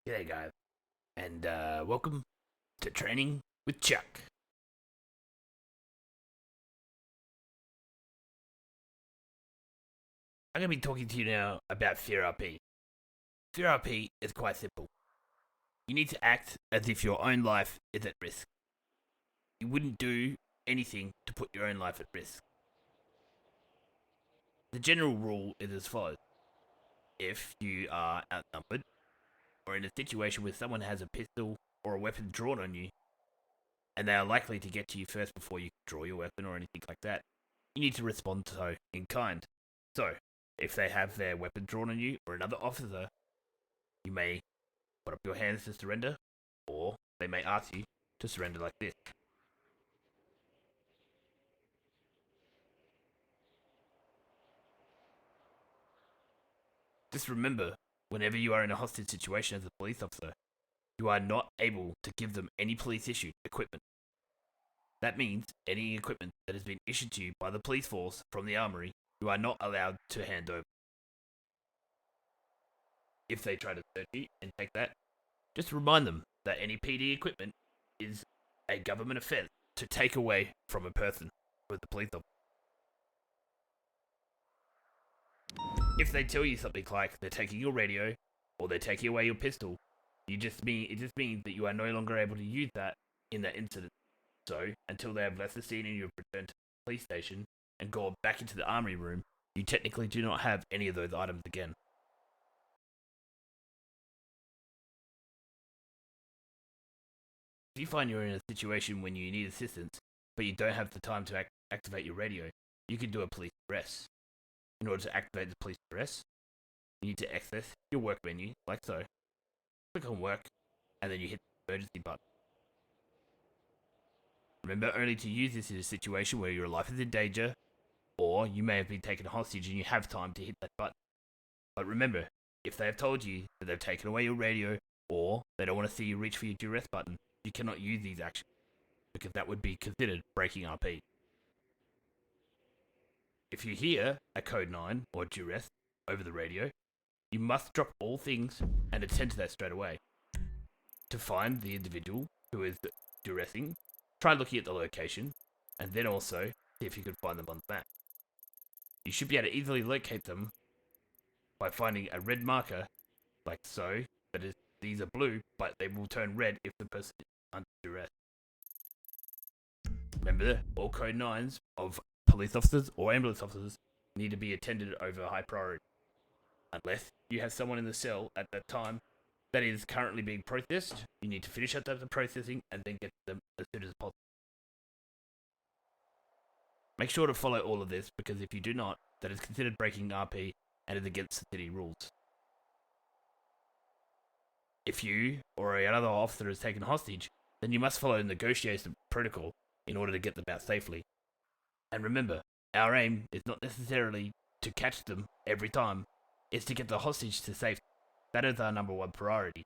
G'day, guys, and welcome to Training with Chuck. I'm going to be talking to you now about Fear RP. Fear RP is quite simple. You need to act as if your own life is at risk. You wouldn't do anything to put your own life at risk. The general rule is as follows. If you are outnumbered, or in a situation where someone has a pistol or a weapon drawn on you, and they are likely to get to you first before you draw your weapon or anything like that, you need to respond so in kind. So, if they have their weapon drawn on you or another officer, you may put up your hands to surrender, or they may ask you to surrender like this. Just remember, whenever you are in a hostage situation as a police officer, you are not able to give them any police issued equipment. That means any equipment that has been issued to you by the police force from the armory, you are not allowed to hand over. If they try to search you and take that, just remind them that any PD equipment is a government offence to take away from a person with the police officer. If they tell you something like they're taking your radio or they're taking away your pistol, it just means that you are no longer able to use that in that incident. So, until they have left the scene and you return to the police station and go back into the armory room, you technically do not have any of those items again. If you find you're in a situation when you need assistance, but you don't have the time to activate your radio, you can do a police arrest. In order to activate the police arrest, you need to access your work menu, like so. Click on work, and then you hit the emergency button. Remember only to use this in a situation where your life is in danger, or you may have been taken hostage and you have time to hit that button. But remember, if they have told you that they've taken away your radio, or they don't want to see you reach for your Duress button, you cannot use these actions, because that would be considered breaking RP. If you hear a code 9 or Duress over the radio, you must drop all things and attend to that straight away. To find the individual who is duressing, try looking at the location, and then also see if you can find them on the map. You should be able to easily locate them by finding a red marker, like so, that is, these are blue, but they will turn red if the person is under duress. Remember, all code 9s of police officers or ambulance officers need to be attended over high priority. Unless you have someone in the cell at that time that is currently being processed, you need to finish up the processing and then get them as soon as possible. Make sure to follow all of this, because if you do not, that is considered breaking RP and is against the city rules. If you or another officer is taken hostage, then you must follow the negotiation protocol in order to get them out safely. And remember, our aim is not necessarily to catch them every time, it's to get the hostage to safety. That is our number one priority.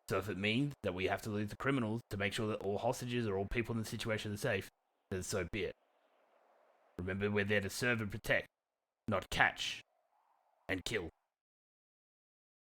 So if it means that we have to lose the criminals to make sure that all hostages or all people in the situation are safe, then so be it. Remember, we're there to serve and protect, not catch and kill.